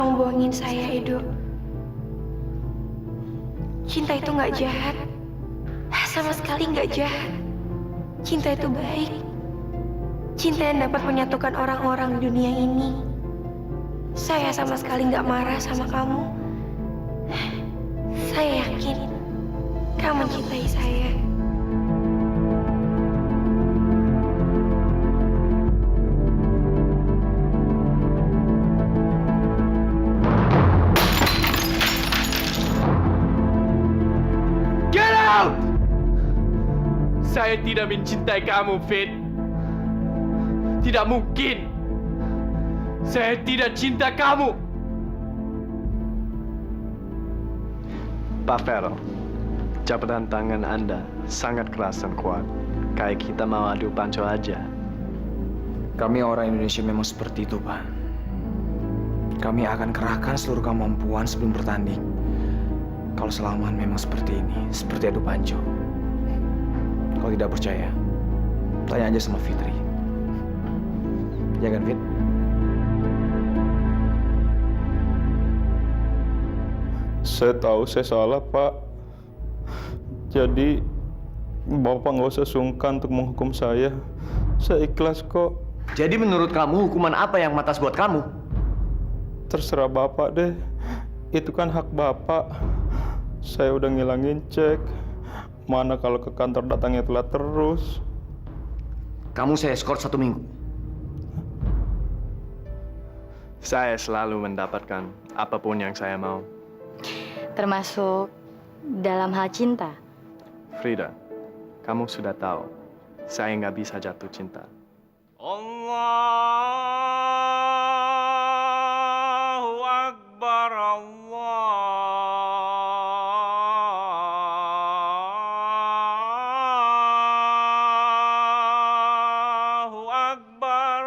Tolong bohongin saya, Edo. Cinta itu nggak jahat. Sama sekali nggak jahat. Cinta itu baik. Cinta yang dapat menyatukan orang-orang di dunia ini. Saya sama sekali nggak marah sama kamu. Saya yakin kamu mencintai saya. Get out! Saya tidak mencintai kamu, Fit. Tidak mungkin. Saya tidak cinta kamu. Pak Vero, jabatan tangan Anda sangat keras dan kuat. Kayak kita mau adu panco aja. Kami orang Indonesia memang seperti itu, Pak. Kami akan kerahkan seluruh kemampuan sebelum bertanding. Kalau Salaman memang seperti ini, seperti adu panco. Kalau tidak percaya, tanya aja sama Fitri. Ya kan, Fit? Saya tahu saya salah, Pak. Jadi, Bapak nggak usah sungkan untuk menghukum saya. Saya ikhlas kok. Jadi menurut kamu hukuman apa yang matas buat kamu? Terserah Bapak deh. Itu kan hak Bapak. Saya udah ngilangin cek. Mana kalau ke kantor datangnya telat terus. Kamu saya skor 1 minggu. Saya selalu mendapatkan apapun yang saya mau. Termasuk dalam hal cinta. Frida, kamu sudah tahu, saya nggak bisa jatuh cinta. Allahu Akbar, Allahu Akbar.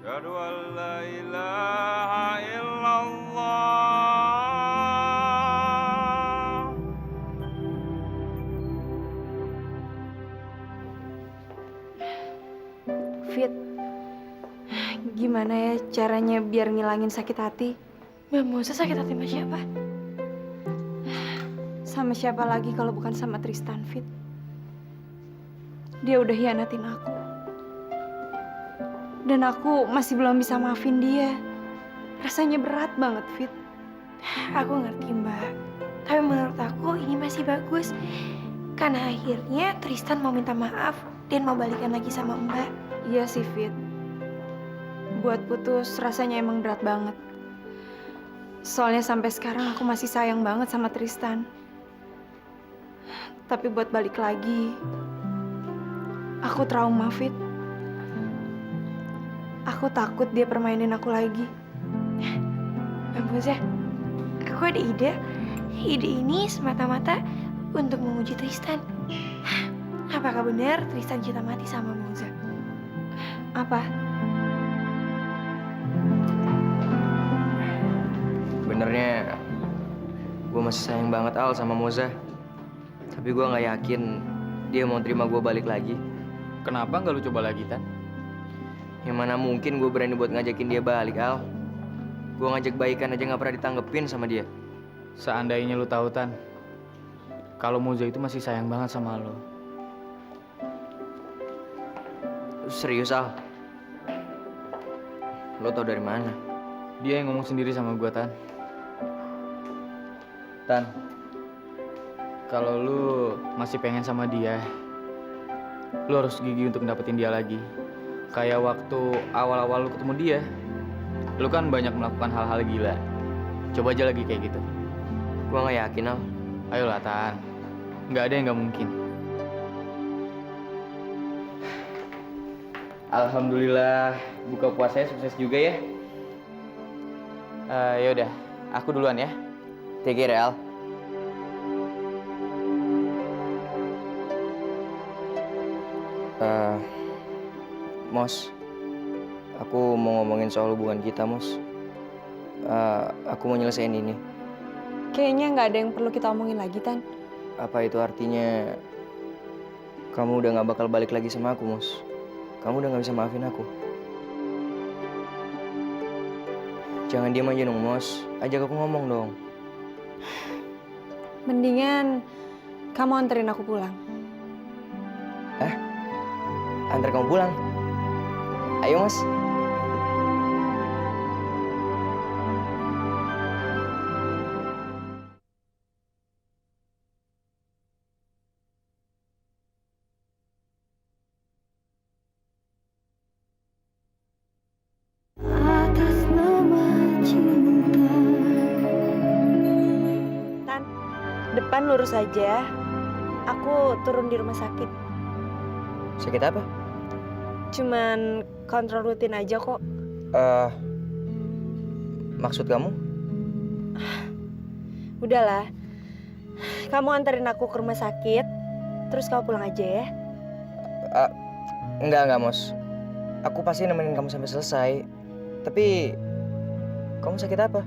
Asyhadu an la ilaha illallah. Fit, gimana ya caranya biar ngilangin sakit hati? Mbak Moza sakit hati sama siapa? Sama siapa lagi kalau bukan sama Tristan, Fit? Dia udah hianatin aku. Dan aku masih belum bisa maafin dia. Rasanya berat banget, Fit. Aku ngerti, Mbak. Tapi menurut aku ini masih bagus. Karena akhirnya Tristan mau minta maaf dan mau balikan lagi sama Mbak. Iya sih, Fit. Buat putus rasanya emang berat banget. Soalnya sampai sekarang aku masih sayang banget sama Tristan. Tapi buat balik lagi, aku trauma, Fit. Aku takut dia permainin aku lagi. Mbak Moza, aku ada ide. Ide ini semata-mata untuk menguji Tristan. Apakah benar Tristan cinta mati sama Moza? Apa? Sebenarnya gue masih sayang banget Al sama Moza. Tapi gue nggak yakin dia mau terima gue balik lagi. Kenapa nggak lu coba lagi, Tan? Yang mana mungkin gue berani buat ngajakin dia balik, Al. Gue ngajak baikan aja nggak pernah ditanggepin sama dia. Seandainya lu tahu, Tan, kalau Moza itu masih sayang banget sama lu. Serius, Al? Lo tau dari mana? Dia yang ngomong sendiri sama gua, Tan. Tan, kalau lu masih pengen sama dia, lu harus gigih untuk dapetin dia lagi. Kayak waktu awal-awal lu ketemu dia, lu kan banyak melakukan hal-hal gila. Coba aja lagi kayak gitu. Gue nggak yakin, Al. Ayolah, Tan. Nggak ada yang nggak mungkin. Alhamdulillah, buka puasanya sukses juga ya. Yaudah, aku duluan ya. Take care, Al. Mos, aku mau ngomongin soal hubungan kita, Mos. Aku mau nyelesain ini. Kayaknya nggak ada yang perlu kita omongin lagi, Tan. Apa itu artinya kamu udah nggak bakal balik lagi sama aku, Mos? Kamu udah nggak bisa maafin aku? Jangan diam aja dong, Mos. Ajak aku ngomong dong. Mendingan kamu anterin aku pulang. Antar kamu pulang. Ayo, Mas. Tan, depan lurus aja. Aku turun di rumah sakit. Sakit apa? Cuman kontrol rutin aja kok. Maksud kamu? Udahlah. Kamu anterin aku ke rumah sakit, terus kamu pulang aja ya. Enggak, Mos. Aku pasti nemenin kamu sampai selesai. Tapi, kamu sakit apa?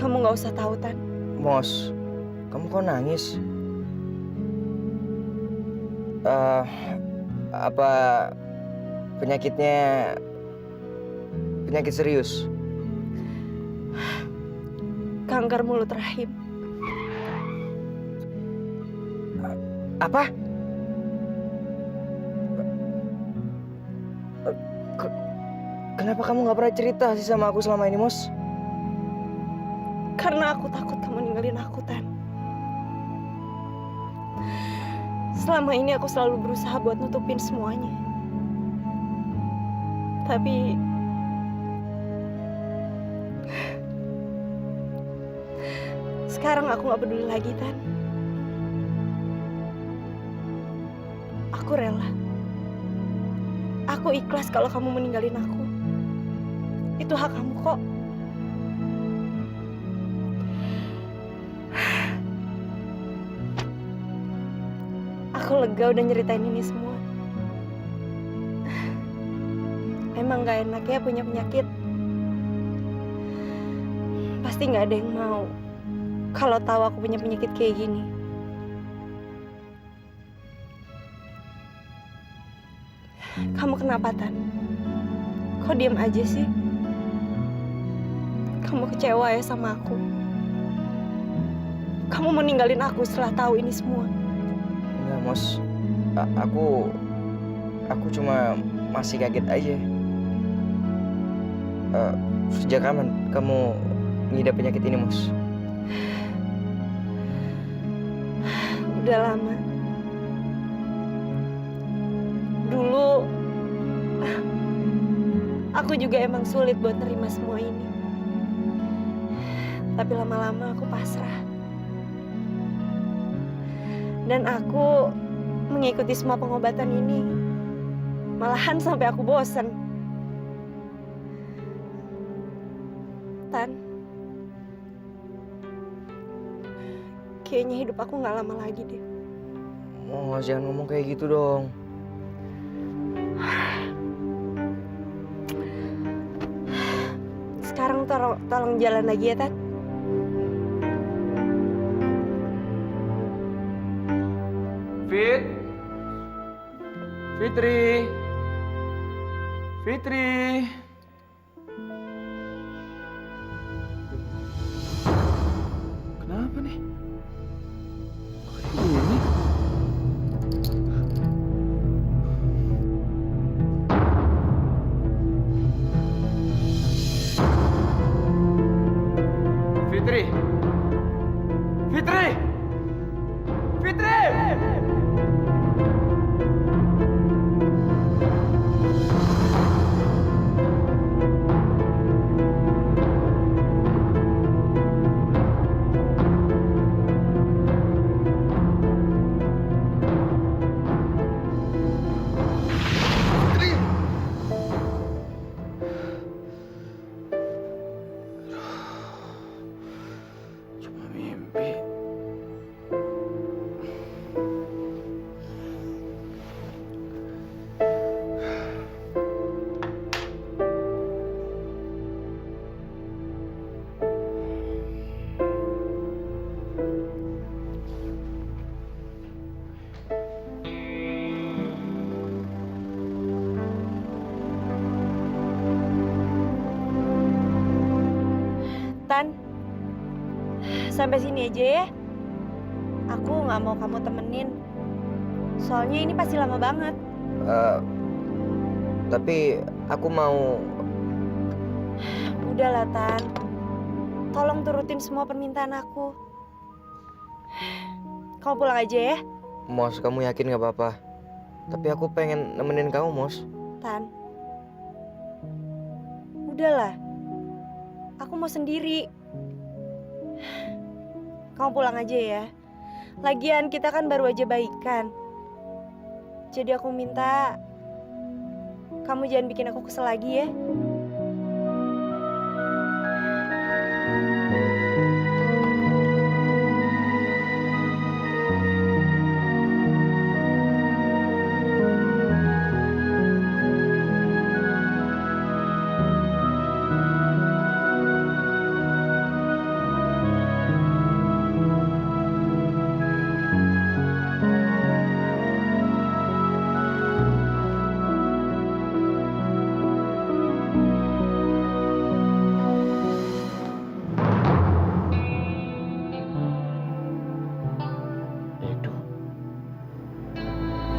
Kamu nggak usah tahu, Tan. Mos, kamu kok nangis? Apa penyakitnya penyakit serius? Kanker mulut rahim. Apa? Kenapa kamu nggak pernah cerita sih sama aku selama ini, Mos? Karena aku takut kamu ninggalin aku, Tan. Selama ini aku selalu berusaha buat nutupin semuanya. Tapi sekarang aku gak peduli lagi, Tan. Aku rela. Aku ikhlas kalau kamu meninggalin aku. Itu hak kamu kok. Aku lega udah nyeritain ini semua. Emang gak enak ya punya penyakit. Pasti gak ada yang mau kalau tahu aku punya penyakit kayak gini. Kamu kenapa, Tan? Kok diam aja sih? Kamu kecewa ya sama aku? Kamu mau ninggalin aku setelah tahu ini semua? Enggak, Mos. Aku cuma masih kaget aja. Sejak kapan kamu ngidap penyakit ini, Mos? Udah lama. Dulu aku juga emang sulit buat nerima semua ini. Tapi lama-lama aku pasrah. Dan aku mengikuti semua pengobatan ini. Malahan sampai aku bosen. Tan, kayaknya hidup aku nggak lama lagi deh. Mos, jangan ngomong kayak gitu dong. Sekarang tolong jalan lagi ya, Tan. Fitri. Kenapa nih? Kok dia gini? Fitri. Cuma mimpi. sampai sini aja ya. Aku nggak mau kamu temenin. Soalnya ini pasti lama banget. Tapi aku mau. Udahlah, Tan. Tolong turutin semua permintaan aku. Kamu pulang aja ya. Mos, kamu yakin nggak apa-apa? Tapi aku pengen nemenin kamu, Mos. Tan. Udahlah. Aku mau sendiri. Kamu pulang aja ya. Lagian kita kan baru aja baikan. Jadi aku minta kamu jangan bikin aku kesel lagi ya.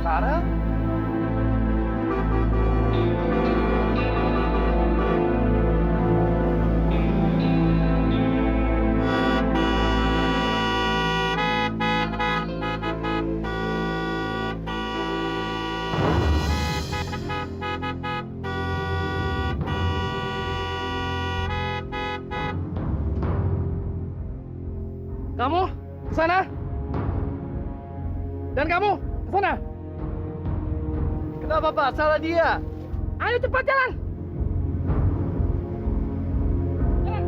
Farah? Kamu ke sana. Dan kamu ke sana. Kenapa, Pak? Salah dia. Ayo cepat jalan. Jalan.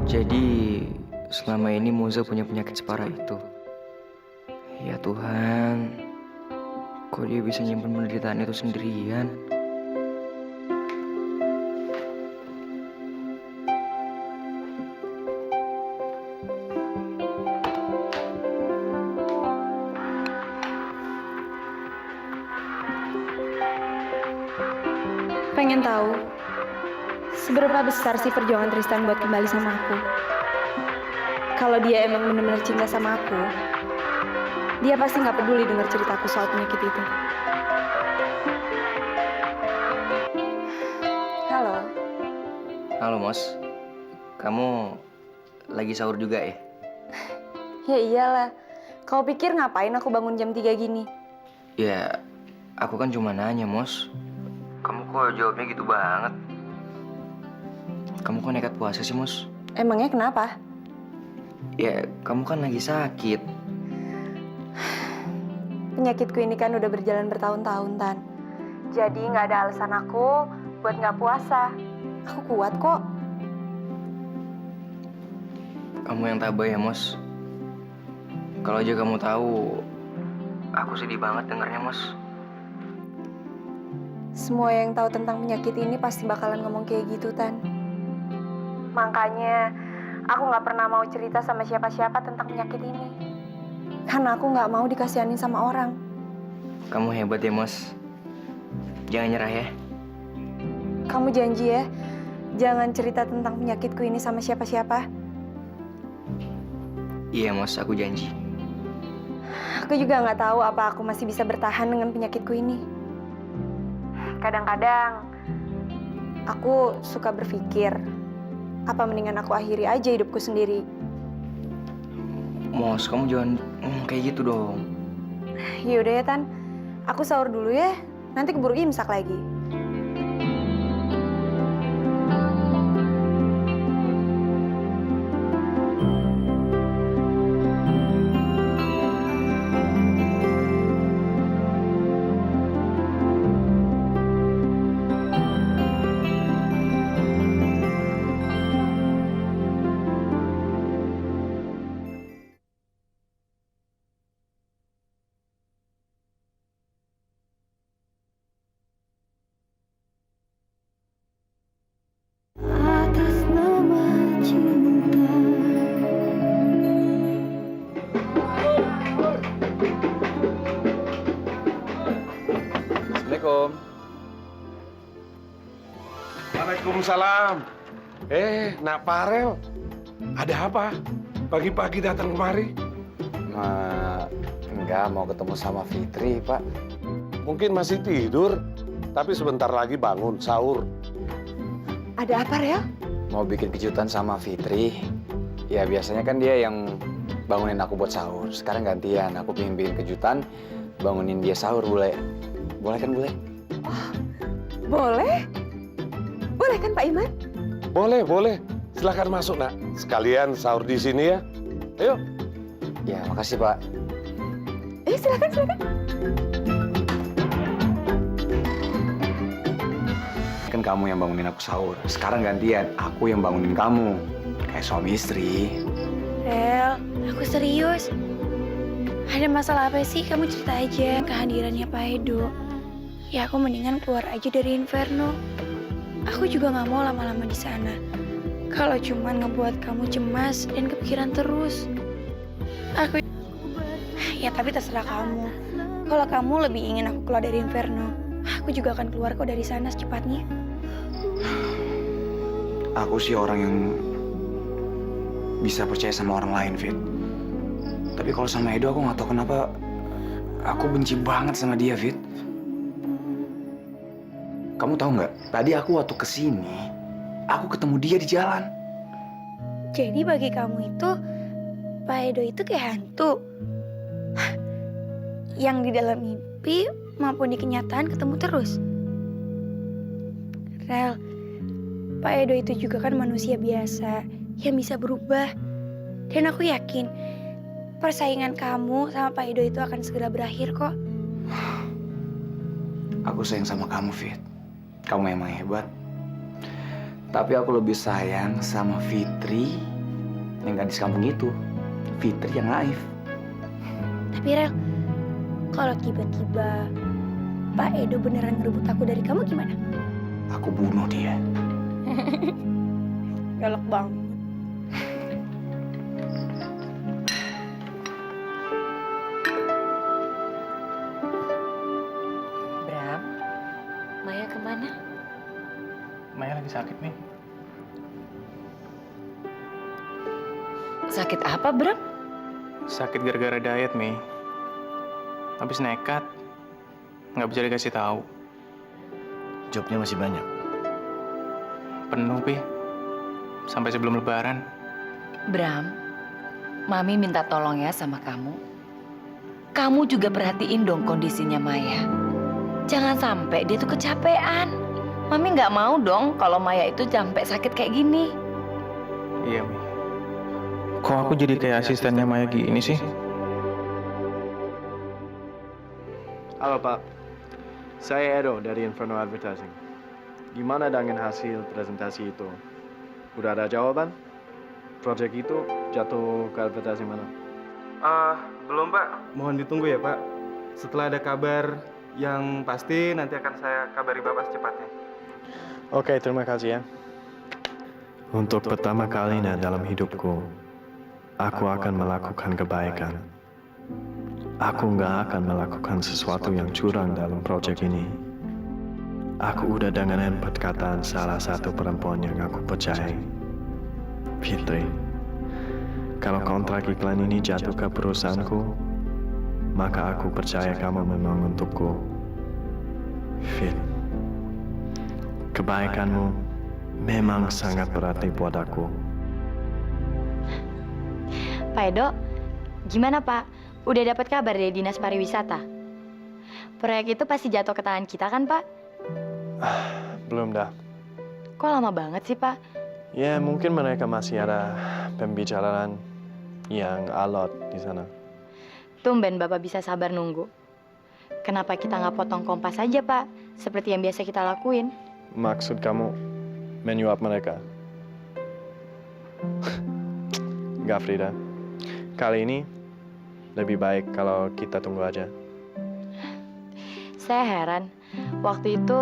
Jadi selama ini Moza punya penyakit separah itu. Ya Tuhan, kok dia bisa nyimpen penderitaan itu sendirian? Pengen tahu seberapa besar sih perjuangan Tristan buat kembali sama aku. Kalau dia emang benar-benar cinta sama aku, dia pasti nggak peduli dengar ceritaku soal penyakit itu. Halo. Halo Mos, kamu lagi sahur juga ya? Ya iyalah. Kau pikir ngapain aku bangun jam 3 gini? Ya, aku kan cuma nanya Mos. Kamu kok jawabnya gitu banget? Kamu kok nekat puasa sih Mos? Emangnya kenapa? Ya, kamu kan lagi sakit. Penyakitku ini kan udah berjalan bertahun-tahun, Tan. Jadi nggak ada alasan aku buat nggak puasa. Aku kuat kok. Kamu yang tabah ya Mos. Kalau aja kamu tahu, aku sedih banget dengarnya Mos. Semua yang tahu tentang penyakit ini pasti bakalan ngomong kayak gitu, Tan. Makanya aku nggak pernah mau cerita sama siapa-siapa tentang penyakit ini. Karena aku nggak mau dikasihanin sama orang. Kamu hebat ya Mos. Jangan nyerah ya. Kamu janji ya, jangan cerita tentang penyakitku ini sama siapa-siapa. Iya Mos, aku janji. Aku juga nggak tahu apa aku masih bisa bertahan dengan penyakitku ini. Kadang-kadang aku suka berpikir, apa mendingan aku akhiri aja hidupku sendiri. Mos, kamu jangan kayak gitu dong. Yaudah ya, Tan. Aku sahur dulu ya. Nanti keburu imsak lagi. Waalaikumsalam. Nak Farel, ada apa? Pagi-pagi datang kemari? Enggak, mau ketemu sama Fitri, Pak. Mungkin masih tidur, tapi sebentar lagi bangun sahur. Ada apa, Rel? Mau bikin kejutan sama Fitri. Ya, biasanya kan dia yang bangunin aku buat sahur. Sekarang gantian, aku pengen bikin kejutan, bangunin dia sahur, Bule. Boleh kan, Bule? Boleh? Boleh kan, Pak Iman? Boleh, boleh. Silakan masuk, Nak. Sekalian sahur di sini ya. Ayo. Ya, makasih, Pak. Silakan, silakan. Kan kamu yang bangunin aku sahur. Sekarang gantian, aku yang bangunin kamu. Kayak suami istri. Rel, aku serius. Ada masalah apa sih? Kamu cerita aja. Kehadirannya Pak Edo. Ya aku mendingan keluar aja dari Inferno. Aku juga nggak mau lama-lama di sana. Kalau cuman ngebuat kamu cemas dan kepikiran terus. Ya tapi terserah kamu. Kalau kamu lebih ingin aku keluar dari Inferno, aku juga akan keluar kok dari sana secepatnya. Aku sih orang yang bisa percaya sama orang lain, Fit. Tapi kalau sama Edo, aku nggak tahu kenapa aku benci banget sama dia, Fit. Kamu tahu nggak? Tadi aku waktu kesini, aku ketemu dia di jalan. Jadi bagi kamu itu, Pak Edo itu kayak hantu. Yang di dalam mimpi maupun di kenyataan ketemu terus. Rel, Pak Edo itu juga kan manusia biasa yang bisa berubah. Dan aku yakin persaingan kamu sama Pak Edo itu akan segera berakhir kok. Aku sayang sama kamu, Fit. Kamu emang hebat. Tapi aku lebih sayang sama Fitri yang gadis kampung itu. Fitri yang naif. Tapi Rel, kalau tiba-tiba Pak Edo beneran ngerebut aku dari kamu gimana? Aku bunuh dia. Galak banget. Bram, Maya kemana? Maya lagi sakit nih. Sakit apa, Bram? Sakit gara-gara diet, Mi. Habis nekat, nggak bisa dikasih tahu. Jobnya masih banyak. Penuh, Pi. Sampai sebelum lebaran. Bram, Mami minta tolong ya sama kamu. Kamu juga perhatiin dong kondisinya Maya. Jangan sampai dia tuh kecapean. Mami nggak mau dong kalau Maya itu sampai sakit kayak gini. Iya, Mi. Kok aku jadi kayak asistennya Maya gini sih? Halo Pak, saya Edo dari Inferno Advertising. Gimana dengan hasil presentasi itu? Udah ada jawaban? Proyek itu jatuh ke advertising mana? Belum, Pak. Mohon ditunggu ya, Pak. Setelah ada kabar yang pasti, nanti akan saya kabari Bapak secepatnya. Oke, terima kasih ya. Untuk pertama kalinya dalam hidupku, aku akan melakukan kebaikan. Aku nggak akan melakukan sesuatu yang curang dalam proyek ini. Aku udah dengerin perkataan salah satu perempuan yang aku percayai, Fitri. Kalau kontrak iklan ini jatuh ke perusahaanku, maka aku percaya kamu memang untukku. Fit, kebaikanmu memang sangat berarti buat aku. Pak Edo, gimana Pak? Udah dapat kabar dari Dinas Pariwisata? Proyek itu pasti jatuh ke tangan kita kan, Pak? Belum dah. Kok lama banget sih, Pak? Ya, mungkin mereka masih ada pembicaraan yang alot di sana. Tumben Bapak bisa sabar nunggu. Kenapa kita nggak potong kompas aja, Pak? Seperti yang biasa kita lakuin. Maksud kamu menyuap mereka? Enggak, Frida. Kali ini lebih baik kalau kita tunggu aja. Saya heran. Waktu itu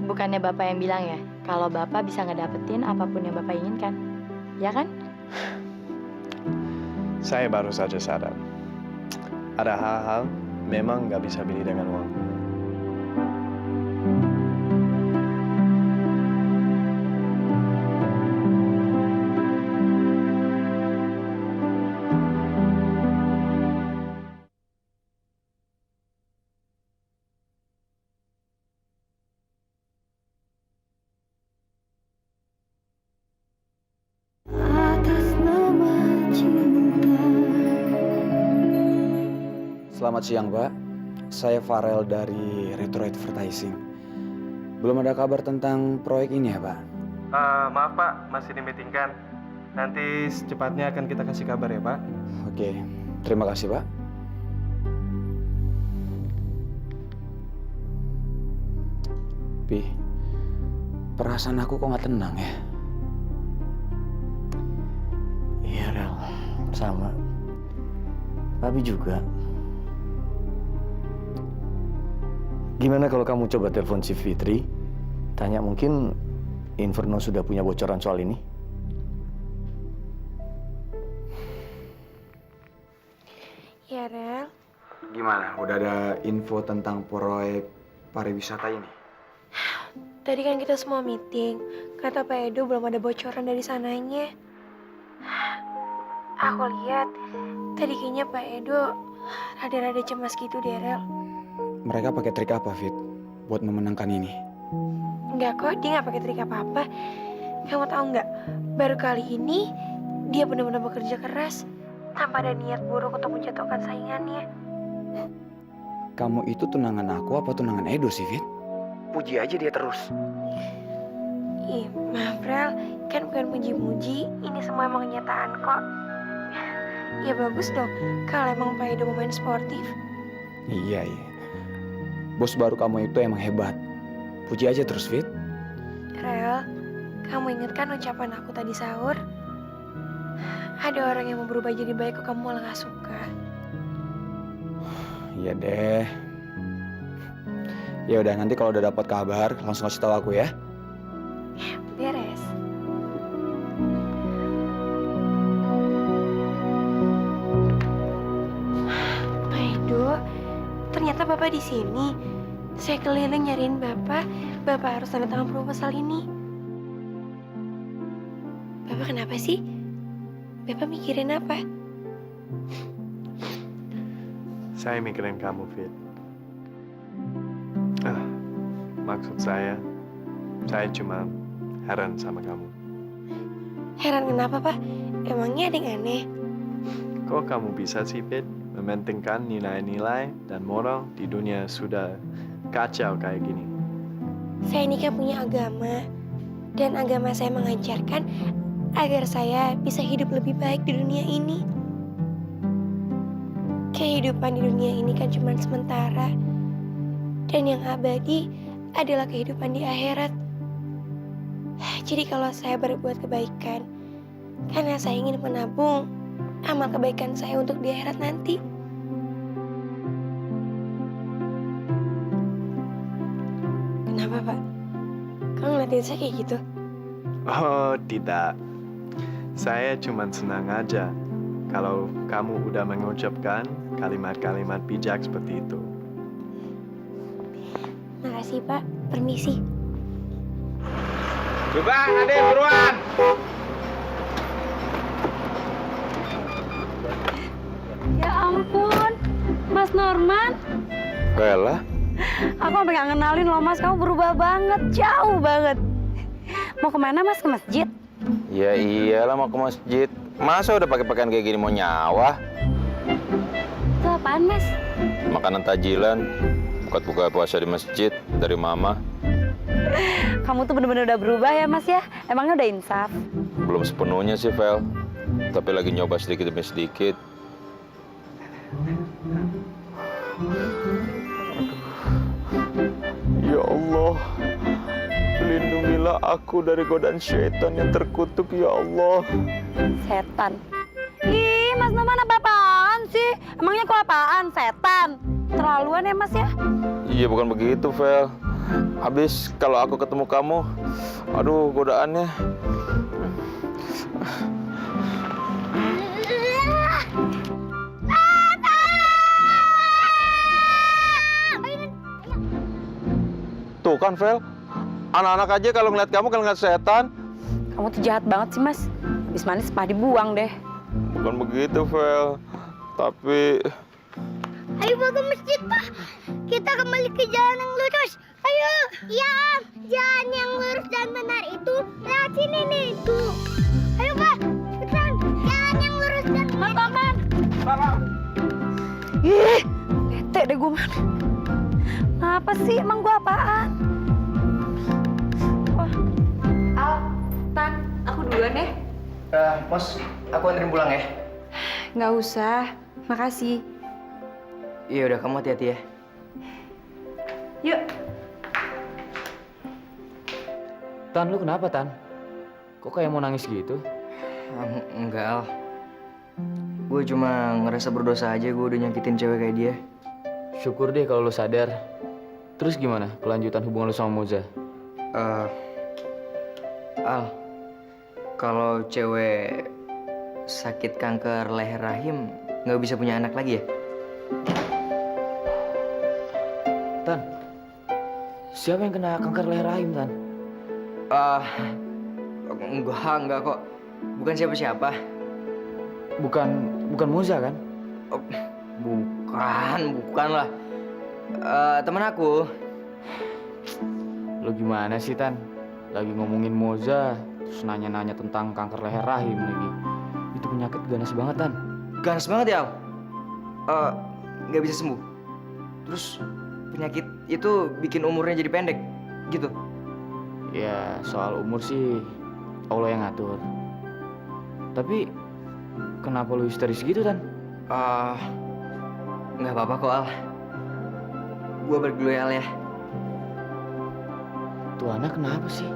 bukannya Bapak yang bilang ya, kalau Bapak bisa ngedapetin apapun yang Bapak inginkan. Ya kan? Saya baru saja sadar. Ada hal-hal memang nggak bisa beli dengan uang. Selamat siang, Pak. Saya Farel dari Retro Advertising. Belum ada kabar tentang proyek ini ya, Pak? Maaf Pak, masih di meeting kan. Nanti secepatnya akan kita kasih kabar ya Pak. Oke, terima kasih, Pak. Pi, perasaan aku kok nggak tenang ya? Iya, Rel. Sama. Papi juga. Gimana kalau kamu coba telepon si Fitri? Tanya mungkin Inferno sudah punya bocoran soal ini? Ya, Rel. Gimana? Udah ada info tentang proyek pariwisata ini? Tadi kan kita semua meeting. Kata Pak Edo belum ada bocoran dari sananya. Aku lihat tadi kayaknya Pak Edo rada-rada cemas gitu deh, Rel. Mereka pakai trik apa, Fit? Buat memenangkan ini? Enggak kok, dia nggak pakai trik apa-apa. Kamu tahu nggak? Baru kali ini dia benar-benar bekerja keras tanpa ada niat buruk untuk menjatuhkan saingannya. Kamu itu tunangan aku apa tunangan Edo sih, Fit? Puji aja dia terus. Ih, maaf Rel, kan bukan muji-muji, ini semua emang kenyataan kok. Ya bagus dong, kalau emang Pak Edo mau main sportif. Iya. Bos baru kamu itu emang hebat. Puji aja terus, Fit. Rel, kamu inget kan ucapan aku tadi sahur? Ada orang yang mau berubah jadi baik kok kamu malah gak suka. Iya deh. Ya udah, nanti kalau udah dapat kabar langsung kasih tahu aku ya. Beres. Pak Edo, ternyata Bapak di sini. Saya keliling nyariin Bapak. Bapak harus tanda tangan proposal ini. Bapak kenapa sih? Bapak mikirin apa? Saya mikirin kamu, Fit. Maksud saya cuma heran sama kamu. Heran kenapa, Pak? Emangnya ada yang aneh? Kok kamu bisa sih, Fit, mementingkan nilai-nilai dan moral di dunia sudah kacau kayak gini? Saya ini kan punya agama. Dan agama saya mengajarkan agar saya bisa hidup lebih baik di dunia ini. Kehidupan di dunia ini kan cuma sementara. Dan yang abadi adalah kehidupan di akhirat. Jadi kalau saya berbuat kebaikan, karena saya ingin menabung amal kebaikan saya untuk di akhirat nanti. Kenapa, Pak? Kamu ngeliatin saya kayak gitu? Oh, tidak. Saya cuma senang aja kalau kamu udah mengucapkan kalimat-kalimat bijak seperti itu. Makasih, Pak. Permisi. Bang, Adek, buruan! Ya ampun, Mas Norman. Bella, Aku sampai gak ngenalin loh Mas, kamu berubah banget, jauh banget. Mau kemana Mas? Ke masjid? Ya iyalah mau ke masjid. Masa udah pakai pakaian kayak gini mau nyawa? Itu apaan Mas? Makanan tajilan. Buka puasa di masjid dari mama. Kamu tuh bener-bener udah berubah ya Mas ya? Emangnya udah insaf? Belum sepenuhnya sih, Vel. Tapi lagi nyoba sedikit demi sedikit. Ya Allah, lindungilah aku dari godaan syaitan yang terkutuk, ya Allah. Setan. Ih, Mas Norman apa-apaan sih? Emangnya kok apaan? Setan. Terlaluan ya Mas ya? Iya bukan begitu, Vel. Habis kalau aku ketemu kamu, aduh godaannya. Tuh kan, Vel. Anak-anak aja kalau ngeliat kamu kan ngeliat setan. Kamu tuh jahat banget sih Mas. Habis manis sepah dibuang deh. Bukan begitu, Vel. Tapi Ayo bawa ke masjid, Pak. Kita kembali ke jalan yang lurus. Ayo. Ya, jalan yang lurus dan benar itu lewat sini nih. Tuh. Ayo, Pak. Cepetan. Jalan yang lurus dan benar. Mas Norman. Ih, bete deh gue, Man. Kenapa sih? Emang gue apaan? Wah. Al, Tan, aku duluan deh. Mas, aku anterin pulang ya. Nggak usah, makasih. Iya udah, kamu hati-hati ya. Yuk. Tan, lu kenapa, Tan? Kok kayak mau nangis gitu? Enggak, Al. Gue cuma ngerasa berdosa aja gue udah nyakitin cewek kayak dia. Syukur deh kalau lu sadar. Terus gimana kelanjutan hubungan lu sama Moza? Al, kalau cewek sakit kanker leher rahim nggak bisa punya anak lagi ya? Tan, siapa yang kena kanker leher rahim, Tan? Enggak kok. Bukan siapa-siapa. Bukan Moza kan? Bukan lah. Temen aku. Lo gimana sih, Tan? Lagi ngomongin Moza, terus nanya-nanya tentang kanker leher rahim lagi. Itu penyakit ganas banget, Tan. Ganas banget ya, Al. Nggak bisa sembuh. Terus penyakit itu bikin umurnya jadi pendek, gitu. Ya, soal umur sih Allah yang ngatur. Tapi kenapa lu histeris gitu, Tan? Nggak apa-apa kok, Al. Gua balik dulu ya, Al ya. Tuh anak kenapa sih?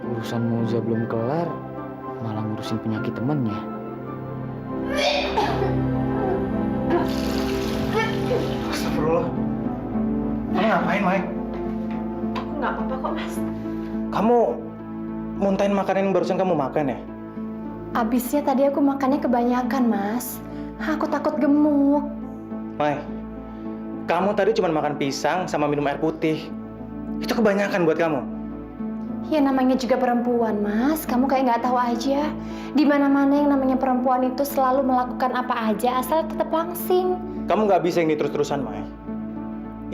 Urusan Moza belum kelar, malah ngurusin penyakit temennya. Astagfirullah. Kamu ngapain, Mai? Nggak apa-apa kok, Mas. Kamu muntahin makanan yang barusan kamu makan ya? Abisnya tadi aku makannya kebanyakan, Mas. Aku takut gemuk. Mai, kamu tadi cuma makan pisang sama minum air putih. Itu kebanyakan buat kamu. Ya namanya juga perempuan, Mas. Kamu kayak nggak tahu aja. Di mana-mana yang namanya perempuan itu selalu melakukan apa aja asal tetap langsing. Kamu nggak bisa ini terus-terusan, Mai.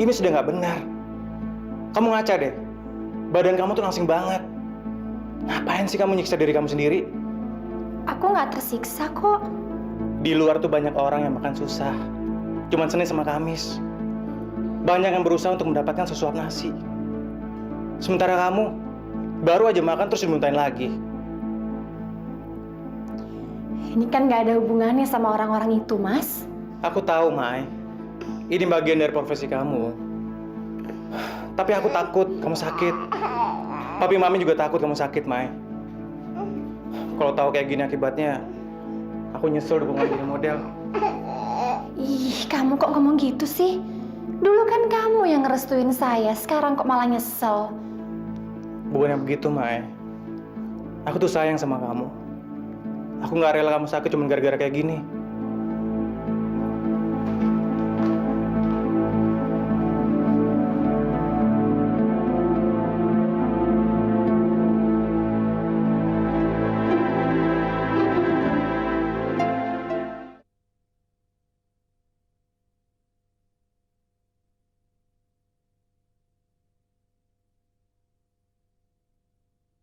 Ini sudah nggak benar. Kamu ngaca deh. Badan kamu tuh langsing banget. Ngapain sih kamu nyiksa diri kamu sendiri? Aku nggak tersiksa kok. Di luar tuh banyak orang yang makan susah. Cuman Senin sama Kamis. Banyak yang berusaha untuk mendapatkan sesuap nasi. Sementara kamu baru aja makan terus dimuntahin lagi. Ini kan nggak ada hubungannya sama orang-orang itu, Mas. Aku tahu, Mai. Ini bagian dari profesi kamu. Tapi aku takut kamu sakit. Papi Mami juga takut kamu sakit, Mai. Kalau tahu kayak gini akibatnya, aku nyesel udah mau jadi model. Ih, kamu kok ngomong gitu sih? Dulu kan kamu yang ngerestuin saya, sekarang kok malah nyesel. Bukannya begitu, Mai. Aku tuh sayang sama kamu. Aku nggak rela kamu sakit cuma gara-gara kayak gini.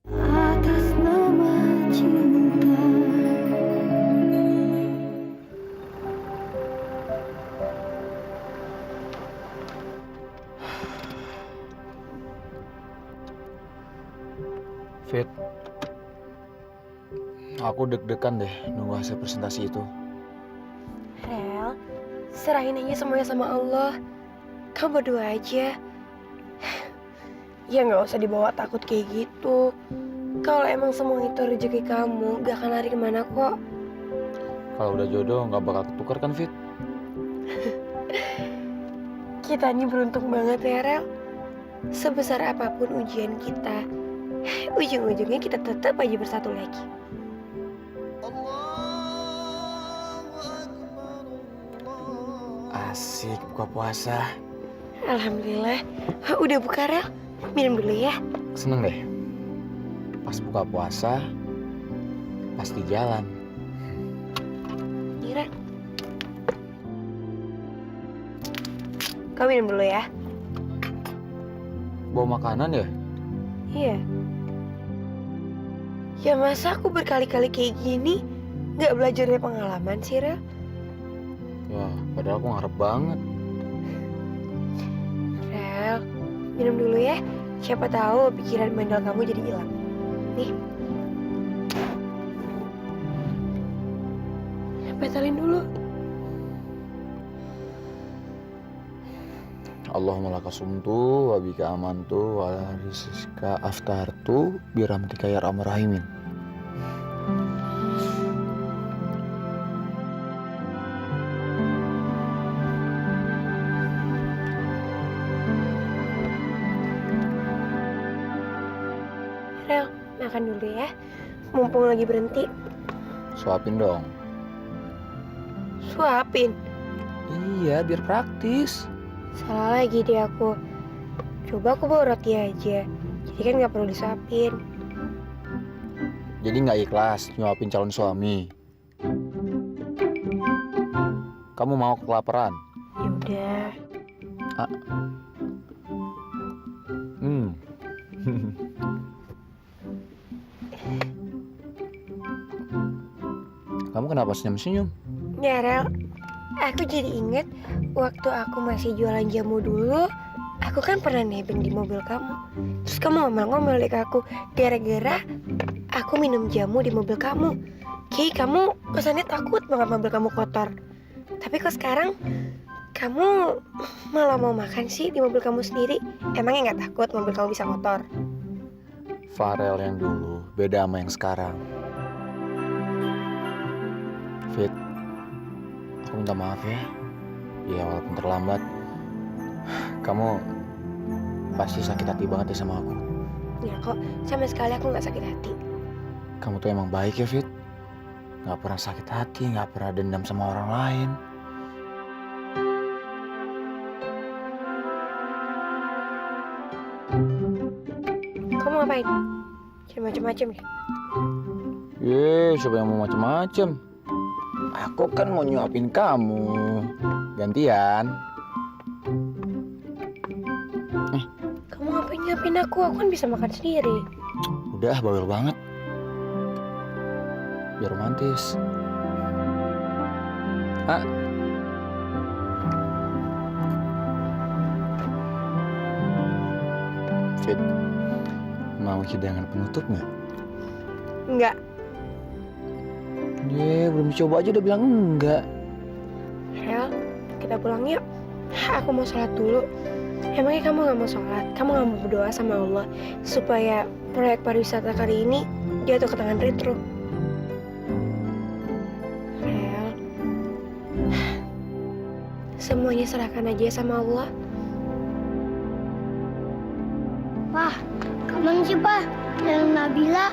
Atas nama cinta. Fit, aku deg-degan deh nunggu hasil presentasi itu. Rel, serahin aja semuanya sama Allah. Kamu berdoa aja. Ya nggak usah dibawa takut kayak gitu. Kalau emang semua itu rezeki kamu, gak akan lari kemana kok. Kalau udah jodoh nggak bakal ketukar kan, Fit? Kita ini beruntung banget ya, Rel. Sebesar apapun ujian kita, ujung-ujungnya kita tetap aja bersatu lagi. Asik buka puasa. Alhamdulillah. Udah buka, Rel? Minum dulu ya. Seneng deh. Pas buka puasa, pasti jalan. Nih, Rel. Kau minum dulu ya. Bawa makanan ya? Iya. Ya masa aku berkali-kali kayak gini nggak belajar dari pengalaman sih, Rel? Ya, padahal aku ngarep banget. minum dulu ya. Siapa tahu pikiran bandel kamu jadi hilang. Nih. Batalin dulu. Allahumma laka sumtu wa bika amantu wa ala rizqika aftartu biramtika ya arhamar rahimin. Rel, makan dulu ya. Mumpung lagi berhenti. Suapin dong. Suapin. Iya, biar praktis. Salah lagi deh aku. Coba aku bawa roti aja. Jadi kan nggak perlu disuapin. Jadi nggak ikhlas nyuapin calon suami. Kamu mau kelaparan? Ya udah. Kamu kenapa senyum-senyum? Ya Rel, aku jadi inget waktu aku masih jualan jamu dulu, aku kan pernah nebeng di mobil kamu. Terus kamu ngomel-ngomel deh ke aku, gara-gara aku minum jamu di mobil kamu. Kamu kesannya takut banget mobil kamu kotor. Tapi kok sekarang kamu malah mau makan sih di mobil kamu sendiri? Emangnya nggak takut mobil kamu bisa kotor? Farel yang dulu beda sama yang sekarang. Fit, aku minta maaf ya. Ya walaupun terlambat, kamu pasti sakit hati banget ya sama aku. Ya kok sama sekali aku nggak sakit hati. Kamu tuh emang baik ya Fit. Gak pernah sakit hati, gak pernah dendam sama orang lain. Kamu ngapain? Jangan macem-macem ya. Siapa yang mau macem-macem? Aku kan mau nyuapin kamu. Gantian. Kamu ngapain nyapin aku? Aku kan bisa makan sendiri. Udah, bawel banget. Biar romantis. Fit, mau hidangan penutup nggak? Enggak. Belum coba aja udah bilang enggak. Rel, kita pulang yuk. Aku mau sholat dulu. Emangnya kamu gak mau sholat? Kamu gak mau berdoa sama Allah supaya proyek pariwisata kali ini jatuh ke tangan Retro? Rel, semuanya serahkan aja sama Allah. Wah, kapan sih Pak yang Nabila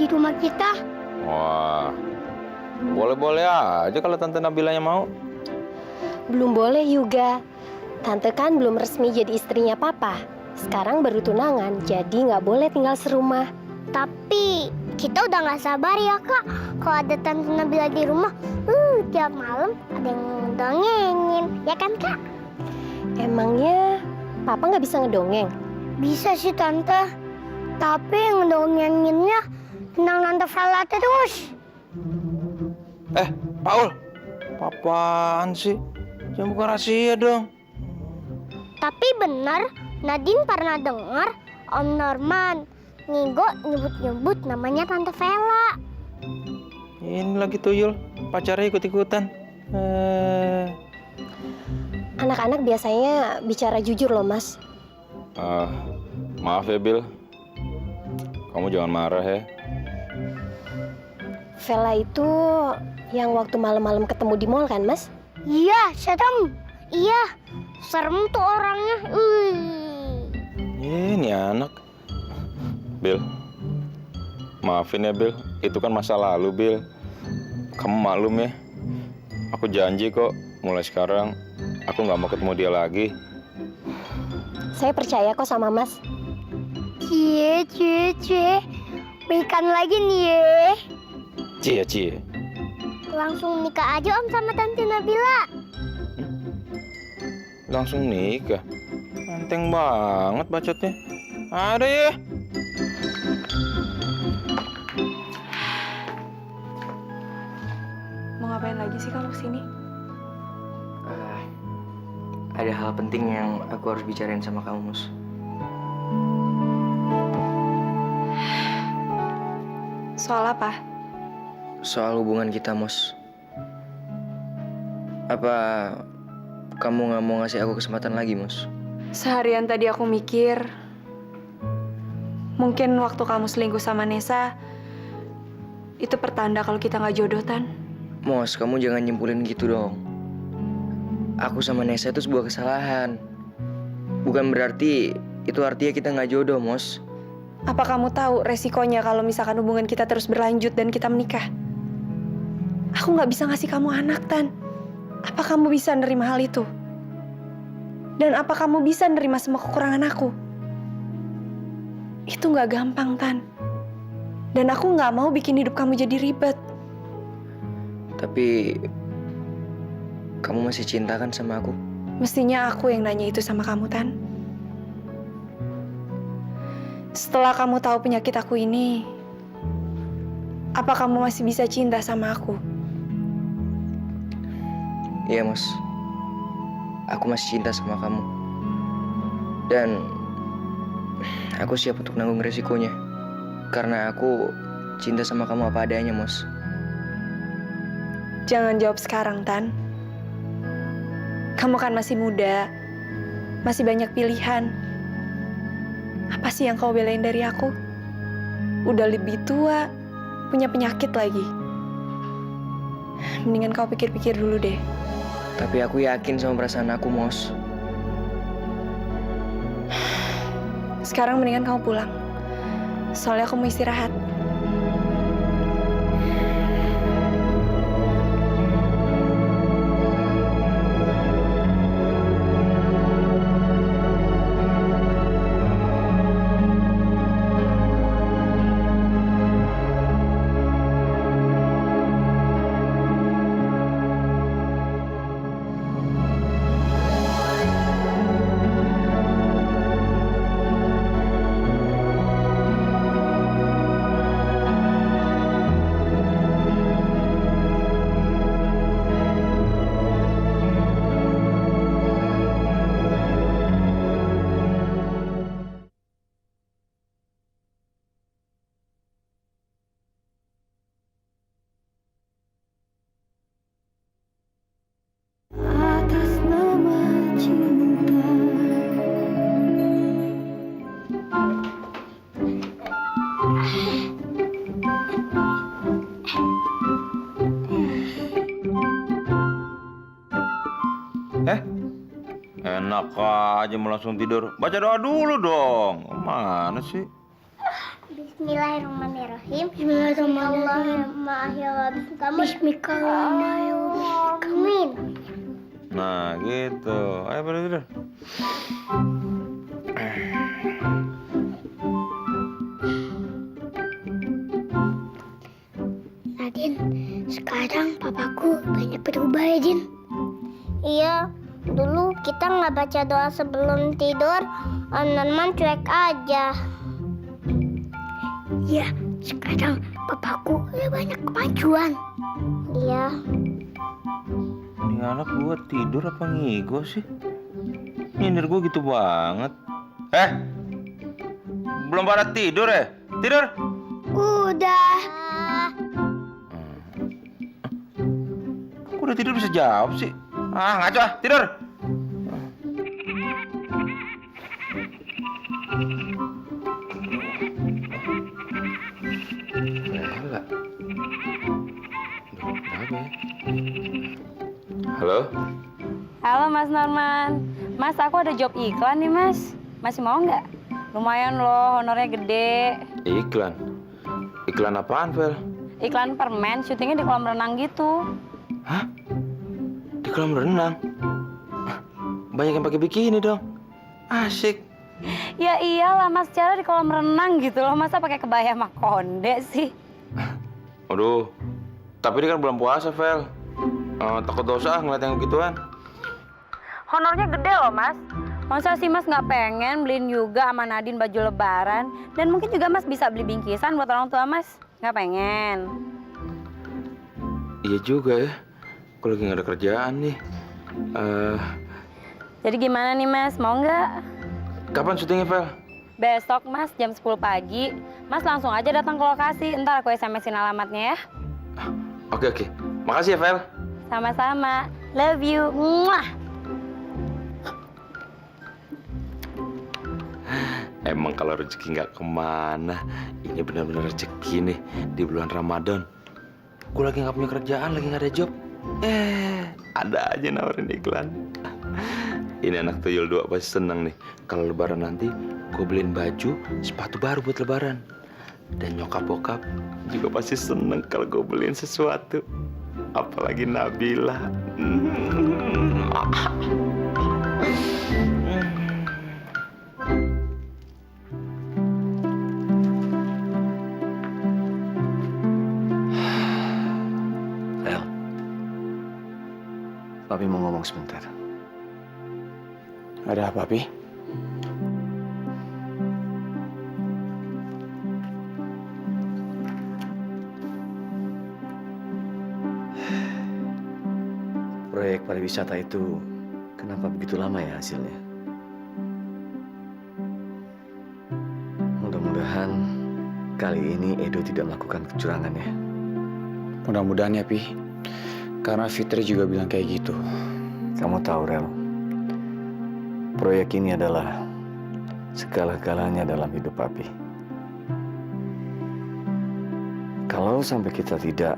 di rumah kita? Wah, boleh-boleh aja kalau Tante Nabilanya mau. Belum boleh juga. Tante kan belum resmi jadi istrinya Papa. Sekarang baru tunangan, jadi nggak boleh tinggal serumah. Tapi kita udah nggak sabar ya Kak. Kalau ada Tante Nabila di rumah, tiap malam ada yang ngedongengin, ya kan Kak? Emangnya Papa nggak bisa ngedongeng? Bisa sih Tante, tapi yang ngedongenginnya tentang Tante Vela terus. Paul, apaan sih? Jangan buka rahasia dong. Tapi benar, Nadine pernah dengar Om Norman Ngigo nyebut-nyebut namanya Tante Vela. Ini lagi tuyul, pacarnya ikut-ikutan. Anak-anak biasanya bicara jujur loh, Mas. Maaf ya, Bill. Kamu jangan marah ya. Vela itu yang waktu malam-malam ketemu di mall kan, Mas? Iya, serem. Iya, serem tuh orangnya. Ini anak. Bill, maafin ya, Bill. Itu kan masa lalu, Bill. Kamu maklum ya. Aku janji kok, mulai sekarang aku nggak mau ketemu dia lagi. Saya percaya kok sama Mas. Cie. Baikan lagi nih ya. Cie. Langsung nikah aja Om sama Tante Nabila. Langsung nikah? Enteng banget bacotnya. Ada ya. Mau ngapain lagi sih kamu kesini? Ada hal penting yang aku harus bicarain sama kamu, Mus. Soal apa? Soal hubungan kita, Mos. Apa kamu nggak mau ngasih aku kesempatan lagi, Mos? Seharian tadi aku mikir, mungkin waktu kamu selingkuh sama Nesa, itu pertanda kalau kita nggak jodoh, Tan. Mos, kamu jangan nyimpulin gitu dong. Aku sama Nesa itu sebuah kesalahan. Bukan berarti itu artinya kita nggak jodoh, Mos. Apa kamu tahu resikonya kalau misalkan hubungan kita terus berlanjut dan kita menikah? Aku nggak bisa ngasih kamu anak, Tan. Apa kamu bisa nerima hal itu? Dan apa kamu bisa nerima semua kekurangan aku? Itu nggak gampang, Tan. Dan aku nggak mau bikin hidup kamu jadi ribet. Tapi kamu masih cinta kan sama aku? Mestinya aku yang nanya itu sama kamu, Tan. Setelah kamu tahu penyakit aku ini, apa kamu masih bisa cinta sama aku? Iya, Mas. Aku masih cinta sama kamu. Dan aku siap untuk nanggung resikonya. Karena aku cinta sama kamu apa adanya, Mas. Jangan jawab sekarang, Tan. Kamu kan masih muda, masih banyak pilihan. Apa sih yang kau belain dari aku? Udah lebih tua, punya penyakit lagi. Mendingan kau pikir-pikir dulu deh. Tapi aku yakin sama perasaan aku, Mos. Sekarang mendingan kamu pulang. Soalnya aku mau istirahat. Enak aja mau langsung tidur. Baca doa dulu dong. Mana sih? Bismillahirrahmanirrahim. Bismillahirrahmanirrahim. Nah, gitu. Ayo pada tidur. Nadine, sekarang papaku banyak berubah ya, Jin? Iya, dulu kita nggak baca doa sebelum tidur, Norman cuek aja. Iya, sekarang papaku udah banyak kemajuan. Iya. Ini anak gua tidur apa ngigo sih? Nyindir gua gitu banget. Belum pada tidur ya? Tidur? Udah. Aku udah tidur bisa jawab sih. Ngaco ah, tidur. Halo? Halo Mas Norman. Mas, aku ada job iklan nih Mas. Masih mau nggak? Lumayan loh, honornya gede. Iklan? Iklan apaan, Vel? Iklan permen, syutingnya di kolam renang gitu. Hah? Di kolam renang? Banyak yang pakai bikini dong. Asik. Ya iyalah Mas, cara di kolam renang gitu loh. Masa pakai kebaya sama konde sih? Aduh, tapi ini kan bulan puasa, Vel. Takut dosa ngeliat yang begituan. Honornya gede loh Mas. Masa sih Mas nggak pengen beliin juga sama Nadine baju lebaran? Dan mungkin juga Mas bisa beli bingkisan buat orang tua Mas. Nggak pengen? Iya juga ya. Aku lagi nggak ada kerjaan nih. Jadi gimana nih Mas, mau nggak? Kapan syutingnya, Vel? Besok Mas jam 10 pagi, Mas langsung aja datang ke lokasi. Ntar aku SMS-in alamatnya ya. Oke. Makasih ya, Vel. Sama-sama. Love you. Muah. Emang kalau rezeki nggak kemana, ini benar-benar rezeki nih di bulan Ramadan. Gue lagi nggak punya kerjaan, lagi nggak ada job. Ada aja nawarin iklan. Ini anak tuyul 2 pasti seneng nih. Kalau lebaran nanti, gue beliin baju, sepatu baru buat lebaran. Dan nyokap bokap juga pasti seneng kalau gue beliin sesuatu. Apalagi Nabila. Rel, Papi mau ngomong sebentar. Ada apa, Pi? Proyek pariwisata itu kenapa begitu lama ya hasilnya? Mudah-mudahan kali ini Edo tidak melakukan kecurangan ya. Mudah-mudahan ya, Pi. Karena Fitri juga bilang kayak gitu. Kamu tahu, Rel, proyek ini adalah segala-galanya dalam hidup Papi. Kalau sampai kita tidak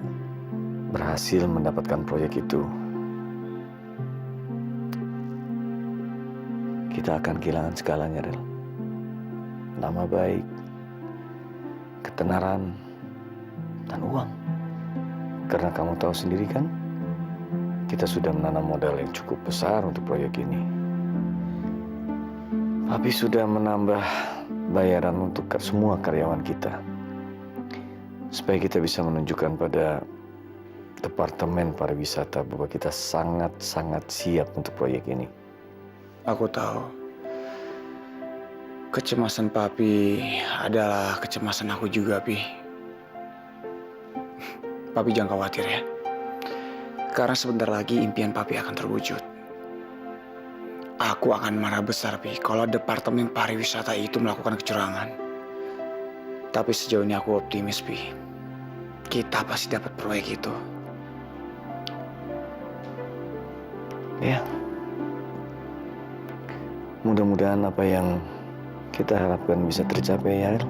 berhasil mendapatkan proyek itu, kita akan kehilangan segalanya, Rel. Nama baik, ketenaran, dan uang. Karena kamu tahu sendiri kan, kita sudah menanam modal yang cukup besar untuk proyek ini. Papi sudah menambah bayaran untuk semua karyawan kita. Supaya kita bisa menunjukkan pada Departemen Pariwisata bahwa kita sangat-sangat siap untuk proyek ini. Aku tahu. Kecemasan Papi adalah kecemasan aku juga, Pi. Papi jangan khawatir ya. Karena sebentar lagi impian Papi akan terwujud. Aku akan marah besar, Pi, kalau Departemen Pariwisata itu melakukan kecurangan. Tapi sejauh ini aku optimis, Pi. Kita pasti dapat proyek itu. Ya. Mudah-mudahan apa yang kita harapkan bisa tercapai ya, El.